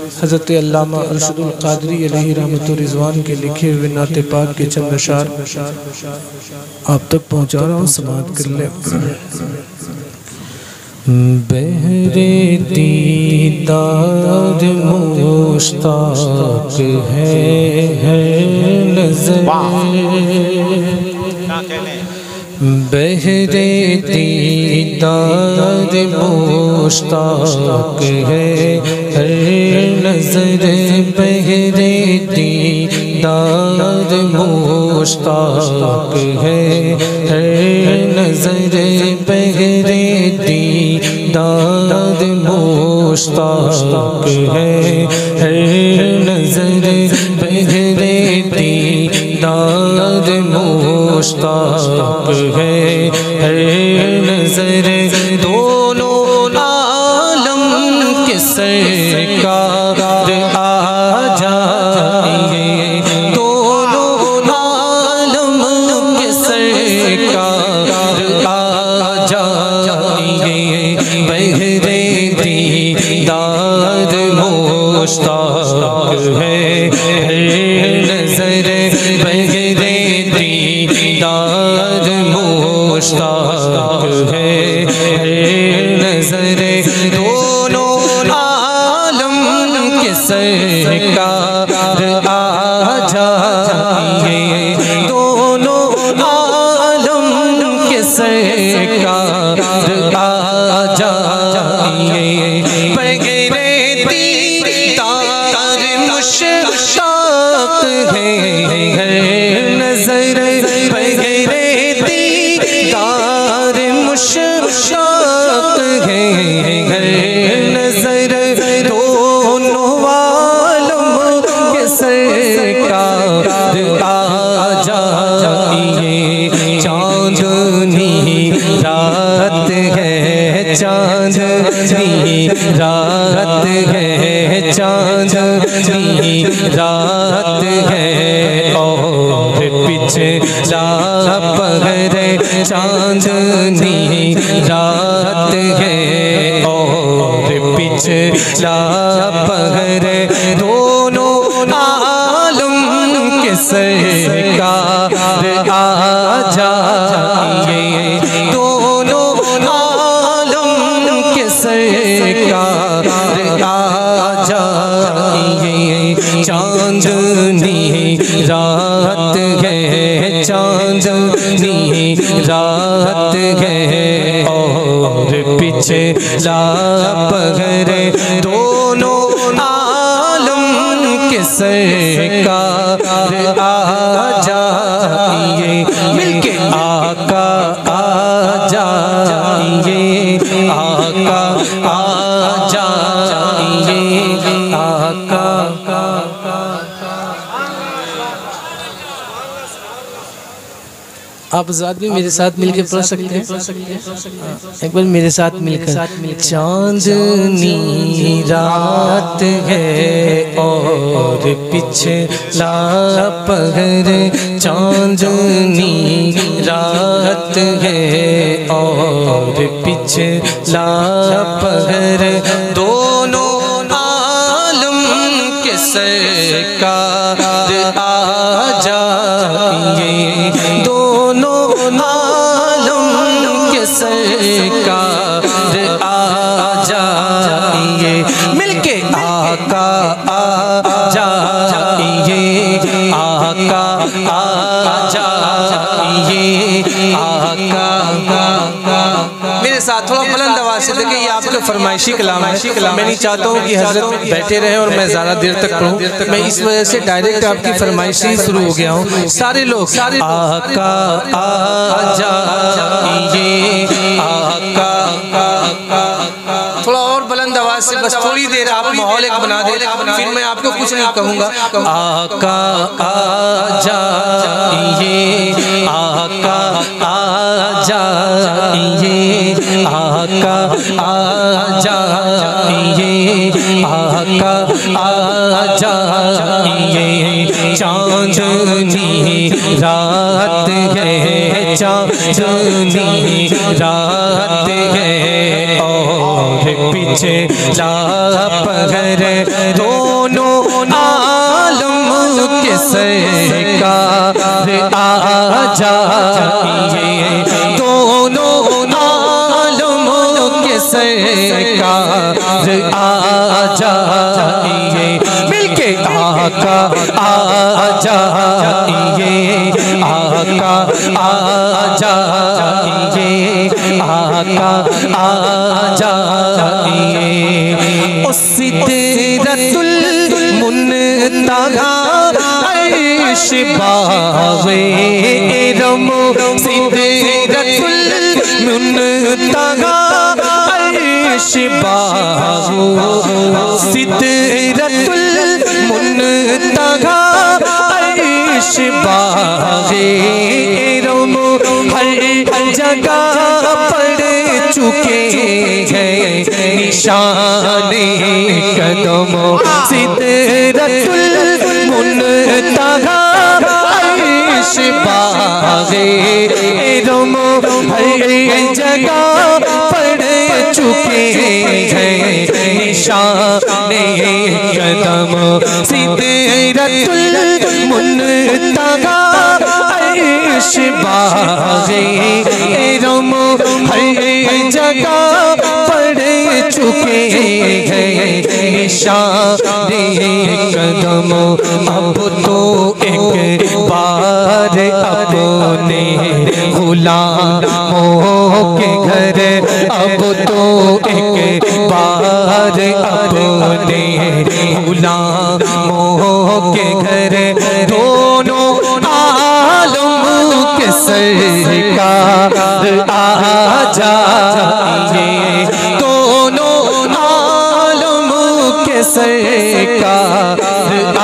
हज़रत अल्लामा अरशदुल क़ादरी अलैहि रहमतुर रिज़वान के लिखे हुए नाते पाक के चंद अशार आप तक पहुँचा रहा हूँ, समाअत कर ले। बहरे दीदार मुश्ताक है नज़र, बहरे दीदार मुश्ताक है हर नज़र, बहरे दीदार मुश्ताक है हर नज़र, बहरे दीदार मुश्ताक है हर नज़र, बहरे दीदार मुश्ताक है हर नज़र। दोनों आलम के सरकार आ जाएंगे, दोनों आलम के सरकार आ जाएंगे, बहरे दीदार मुश्ताक है हर नज़र, बहरे दीदार मुश्ताक है हर नज़र। दोनों आलम के सरकार आ जाएंगे, दोनों आलम के सरकार आ जाएंगे, बगैरे दीदार मुश्ताक है हर नज़र, बगैरे दीदार मुश्ताक है हर नज़र। दोनों आलम के सरकार आ जाएंगे, चांदनी रात है, चांदनी रात है, चांदनी रात है और पिछला पहर, चांदनी रात है और पिछला पहर। दोनों आलम के सरकार आ जाएंगे, दोनों आलम के सरकार आ जाएंगे, चांदनी रात है, चांदनी रात है और पिछला पहर। दोनों आलम के सरकार आ जाएंगे, मिलके आका आ जाएंगे, आका आ जाएंगे, आका। आप ज़ात भी मेरे साथ मिलकर पढ़ सकते हैं, एक बार मेरे साथ मिलकर। चांदनी रात है और पिछला पहर, चांदनी रात है और पिछला पहर। दोनों आलम के सरकार आ जाएंगे, दोनों आलम के सरकार आ जाएंगे, मिलके आका आ जाएंगे, आका आ जाएंगे, आका। मेरे साथ थोड़ा बुलंद आवाज़ से देखिए, ये आपका फरमाइशी कलाम है। मैं नहीं चाहता हूँ कि हजरत बैठे रहें और मैं ज़्यादा देर तक पढ़ूँ, मैं इस वजह से डायरेक्ट आपकी फरमाइशी शुरू हो गया हूँ। सारे लोग आका आ जाइए, आका। थोड़ा और बुलंद आवाज़ से, बस थोड़ी देर आप माहौल एक बना दे, फिर मैं आपको कुछ नहीं कहूँगा। आका आ जाइए, आका आ जाइए, आका आ जाइए, आका आ जाइए। चांदनी रात है, चांदनी रात है और पीछे लापहर दोनों आलम के सरकार आ जाइए, दोनों आलम के सरकार आ जाइए, मिलके आका आ जाइए, आका आ जाइए, आका आ जाइए। सिदरतुल मुनतहा अर्श बावे रम, सिदरतुल मुनतहा अर्श बावो, सिदरतुल मुनतहा अर्श बावे रम, हर जगह पड़ चुके हैं निशाने कदमों, सिदरतुल मुनतहा अर्श बावे रम, हर जगह पड़ चुके हैं निशाने कदमों, सिदरतुल मुनतहा अर्श बावे रम, हर जगह पड़ चुके हैं निशाने कदमों। अब तो एक बार अपने गुलामों के घर, अब तो एक बार अपने गुलामों के घर, दोनों आलम के सरकार आ जाइए, दोनों आलम के सरकार आ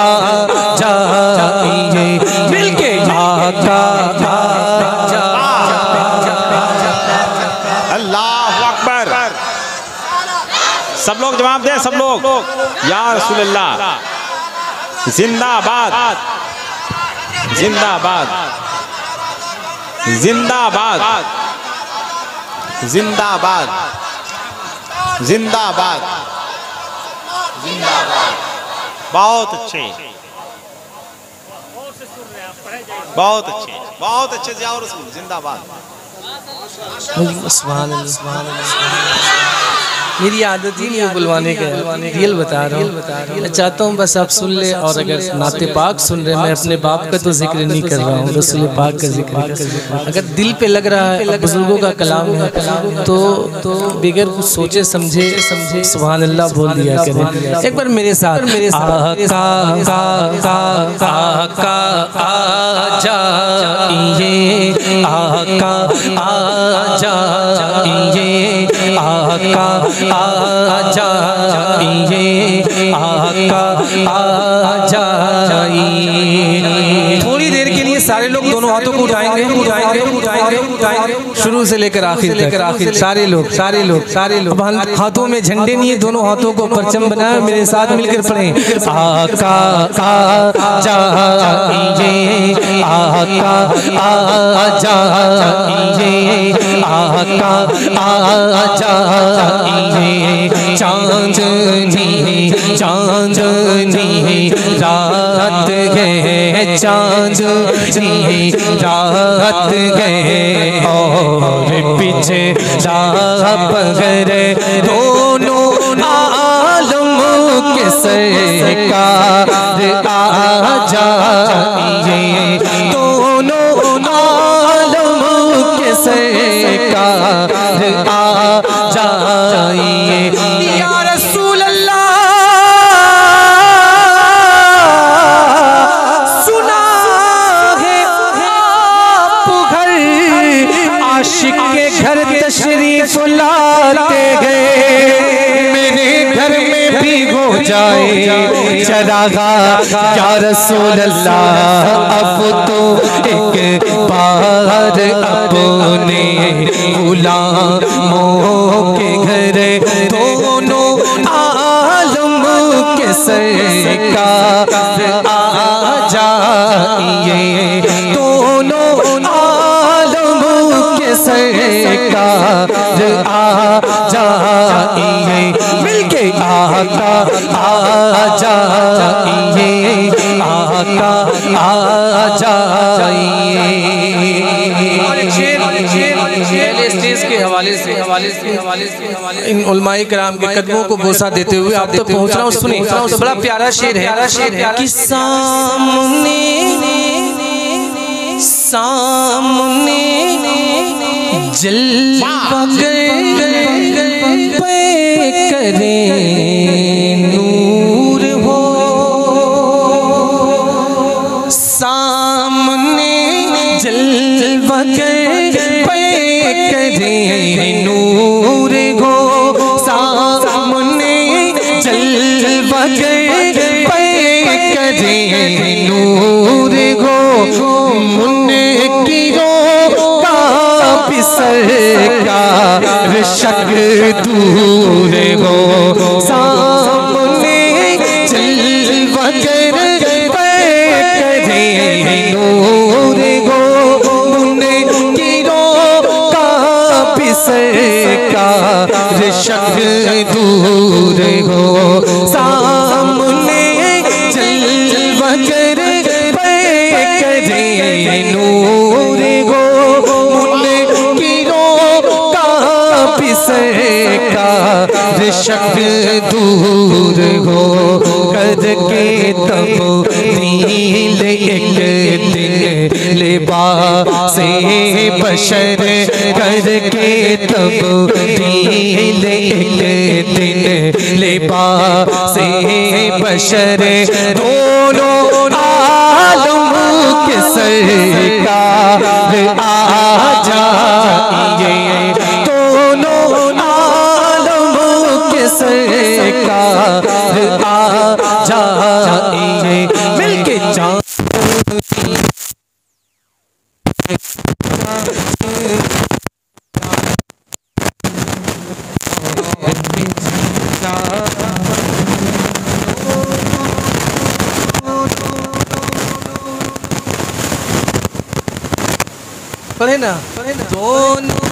जाइए, मिलके आका आ जाइए। अल्लाहु अकबर। सब लोग जवाब दें, सब लोग। या रसूलल्लाह जिंदाबाद, जिंदाबाद, जिंदाबाद, जिंदाबाद, जिंदाबाद, जिंदाबाद। बहुत अच्छे, बहुत अच्छे, बहुत अच्छे। जिया रसूल जिंदाबाद। मेरी आदत ही नहीं है बुलवाने का, रियल बता रहा हूँ। मैं चाहता हूँ बस आप सुन ले, और अगर नाते पाक सुन रहे, मैं अपने बाप का तो जिक्र नहीं कर रहा हूँ, रसूल पाक का जिक्र। अगर दिल पे लग रहा है, बुजुर्गों का कलाम है, तो बगैर कुछ सोचे समझे सुभान अल्लाह बोल दिया करें। एक बार मेरे साथ, आका आका आ जाइए, आका आ जाइए, आका आ जाइए, आका आ जाइए। थोड़ी देर के लिए सारे लोग दोनों हाथों को उठाएंगे, उठाएंगे, उठाएंगे, उठाएंगे, शुरू से लेकर आखिर तक, सारे लोग, सारे लोग, सारे लोग। हाथों में झंडे नहीं है, दोनों हाथों को परचम बनाए, मेरे साथ मिलकर पढ़ें। आका आ जाइए, आका आ जाइए, आका आ जाइए। चांदनी चांदनी रात है, चांदनी रात है, और पीछे लापहर दोनों आलम के सरकार आ जाइए, दोनों आलम के सरकार आ जाइए। या रसूल अल्लाह सुना है आप घर, आशिक के घर तशरीफ लाते गए, मेरे घर में भी हो जाए चरागा। या रसूल अल्लाह अब तो एक बार अपने गुलामों के घर, दोनों आलम के सरकार आ जाइए, दोनों आलम के सरकार आ जाइए। इन उलमाए किराम के कदमों को बोसा देते हुए आप तक पहुंच रहा हूँ। सुनिए, बड़ा प्यारा शेर है कि सामने जलवा पे करे नूर हो, सामने जलवा पे करे नूर हो, सामने जलवा पे करे नूर हो, सरकार शक दूर हो, सामने जलवा करे नूर हो, मुन्ने गिरों का भी सरकार शक दूर हो, सामने जलवा करे नूर हो, सरकार शक दूर हो, करके तब नील एक दिन लिबासे बशर, करके तब नील एक दिन लिबासे बशर, दोनों आलम के सरकार आ जाइए, सरकार आ जाइए, मिलके जान पढ़े ना दोनों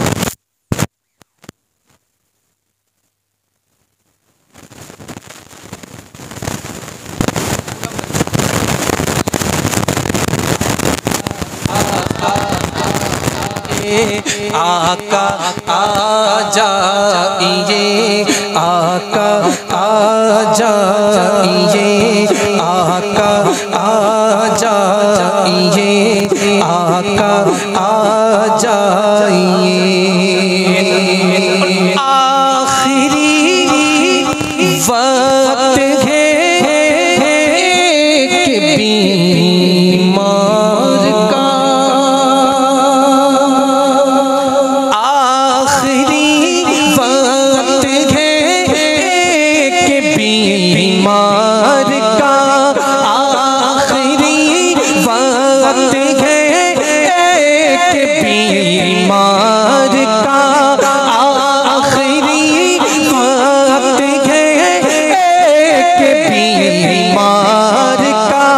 आका आ जाइए, आका आ जाइए, आका आ जाइए, आका आ जाइए, आखिरी वक्त है कि बीमार का, बीमार का आखिरी वक्त है कि बीमार का आखिरी वक्त है कि बीमार का,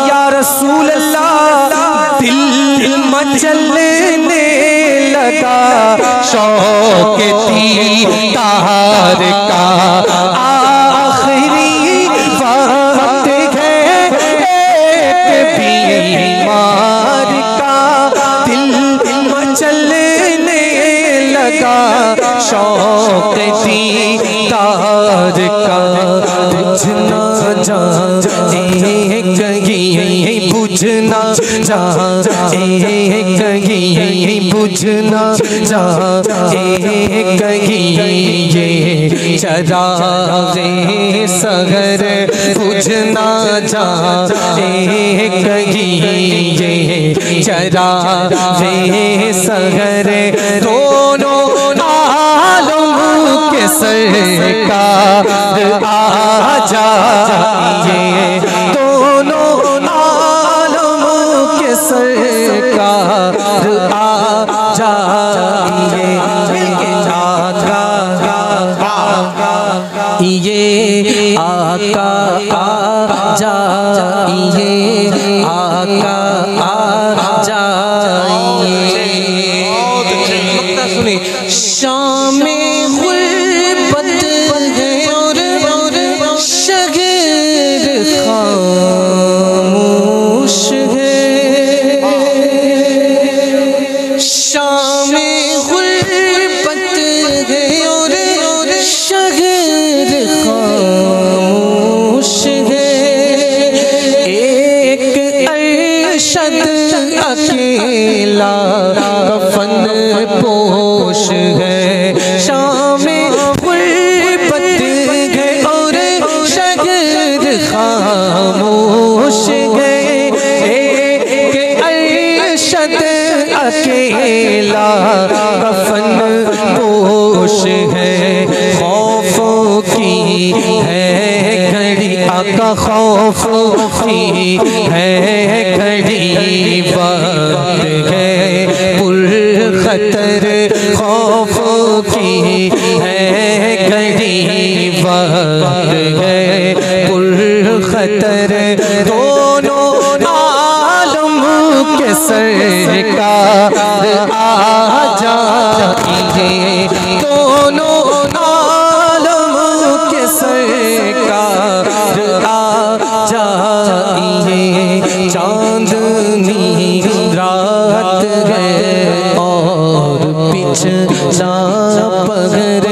या रसूल अल्लाह दिल मचलने लगा शौक दीदार का, बीमार का दिल मचलने लगा शौक दीदार का, बुझना जाए कहीं बुझना जाए कहीं बुझना जाए कहीं ये चरागे सगर बुझना जाए कहीं ये चरागे सगर, दोनों आलम के सरकार आ जाइए, दोनों आलम के सरकार आ जाइए, मिलके आका ये आका आ जाइए, आका आ जाइए। सुनिए, शामे गुर्बत है और शगर खामोश है, शामे गुर्बत है खामोश है कि अरशद अकेला कफन पोश है। खौफों की है घड़ी आका, खौफों की है घड़ी, वक्त है पुर खतर। खौफों की है घड़ी, वक्त है पुर खतर। दोनों आलम के सरकार आ जाएंगे, दोनों आलम के सरकार आ जाएंगे। चांदनी रात है और पिछला पहर